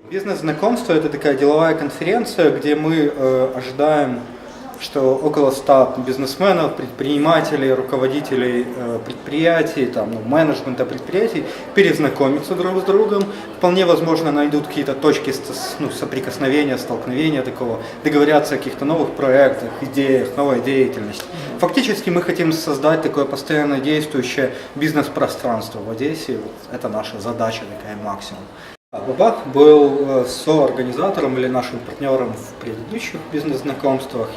Бизнес-знакомство – это такая деловая конференция, где мы ожидаем, что около 100 бизнесменов, предпринимателей, руководителей предприятий, менеджмента предприятий перезнакомятся друг с другом. Вполне возможно, найдут какие-то точки соприкосновения, столкновения такого, договорятся о каких-то новых проектах, идеях, новой деятельности. Фактически мы хотим создать такое постоянно действующее бизнес-пространство в Одессе. Это наша задача, такая максимум. Бабах был соорганизатором или нашим партнером в предыдущих бизнес-знакомствах,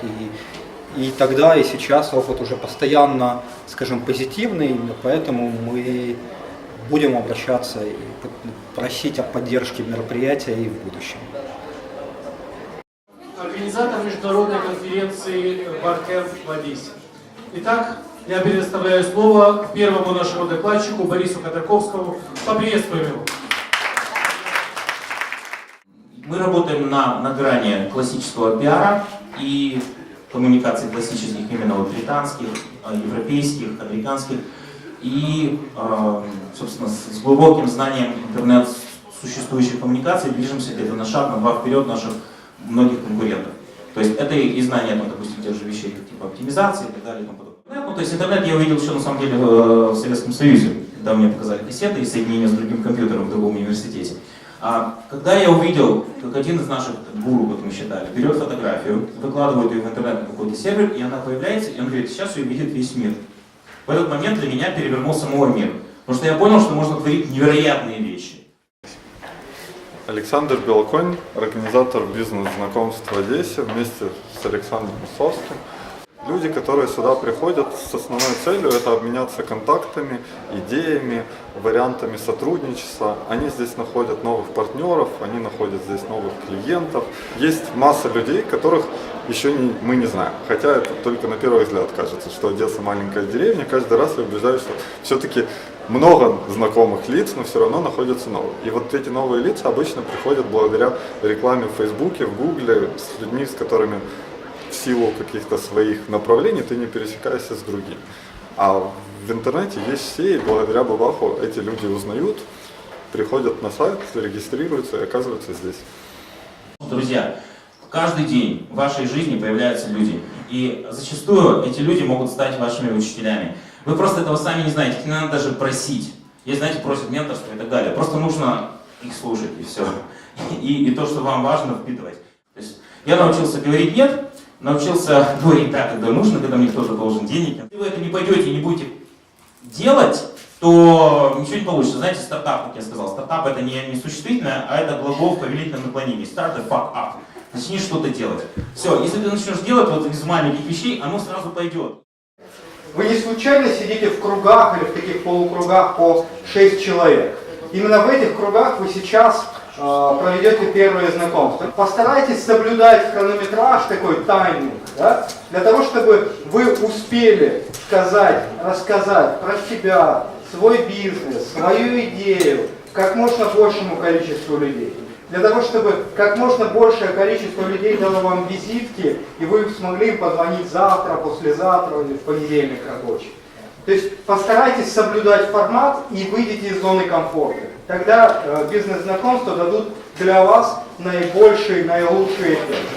и тогда, и сейчас опыт уже постоянно, скажем, позитивный, именно поэтому мы будем обращаться и просить о поддержке мероприятия и в будущем. Организатор международной конференции «Баркэмп» в Одессе. Итак, я предоставляю слово первому нашему докладчику Борису Ходорковскому. Поприветствуем его. Мы работаем на грани классического пиара и коммуникаций классических, именно британских, европейских, американских, и, собственно, с глубоким знанием интернет существующих коммуникаций движемся где-то на шаг, на два вперед наших многих конкурентов. То есть это и знание, допустим, тех же вещей, как типа оптимизации и так далее и тому подобное. То есть интернет я увидел еще на самом деле в Советском Союзе, когда мне показали кассеты и соединение с другим компьютером в другом университете. Когда я увидел, как один из наших гуру, как мы считали, берет фотографию, выкладывает ее в интернет на какой-то сервер, и она появляется, и он говорит, сейчас ее видит весь мир. В этот момент для меня перевернулся мой мир, потому что я понял, что можно творить невероятные вещи. Александр Белоконь, организатор бизнес-знакомств в Одессе, вместе с Александром Усовским. Люди, которые сюда приходят с основной целью, это обменяться контактами, идеями, вариантами сотрудничества. Они здесь находят новых партнеров, они находят здесь новых клиентов. Есть масса людей, которых еще мы не знаем. Хотя это только на первый взгляд кажется, что Одесса маленькая деревня. Каждый раз я убеждаюсь, что все-таки много знакомых лиц, но все равно находятся новые. И вот эти новые лица обычно приходят благодаря рекламе в Фейсбуке, в Гугле, с людьми, с которыми в силу каких-то своих направлений ты не пересекаешься с другими. А в интернете есть все, и благодаря Бабаху эти люди узнают, приходят на сайт, регистрируются и оказываются здесь. Друзья, каждый день в вашей жизни появляются люди. И зачастую эти люди могут стать вашими учителями. Вы просто этого сами не знаете, их не надо даже просить. Есть, знаете, просят менторство и так далее. Просто нужно их слушать, и все. И то, что вам важно, впитывать. То есть я научился говорить «нет», научился говорить так, когда нужно, когда мне кто-то должен денег. Если вы это не пойдете и не будете делать, то ничего не получится. Знаете, стартап, как я сказал, стартап это не существительное, а это глагол в повелительном наклонении. Start the fuck up. Начни что-то делать. Все, если ты начнешь делать вот из маленьких вещей, оно сразу пойдет. Вы не случайно сидите в кругах или в таких полукругах по 6 человек. Именно в этих кругах вы сейчас проведете первое знакомство. Постарайтесь соблюдать хронометраж, такой тайминг, да, для того, чтобы вы успели сказать, рассказать про себя, свой бизнес, свою идею как можно большему количеству людей. Для того, чтобы как можно большее количество людей дало вам визитки, и вы смогли им позвонить завтра, послезавтра или в понедельник рабочий. То есть постарайтесь соблюдать формат и выйдите из зоны комфорта. Тогда бизнес-знакомства дадут для вас наибольший, наилучший эффект.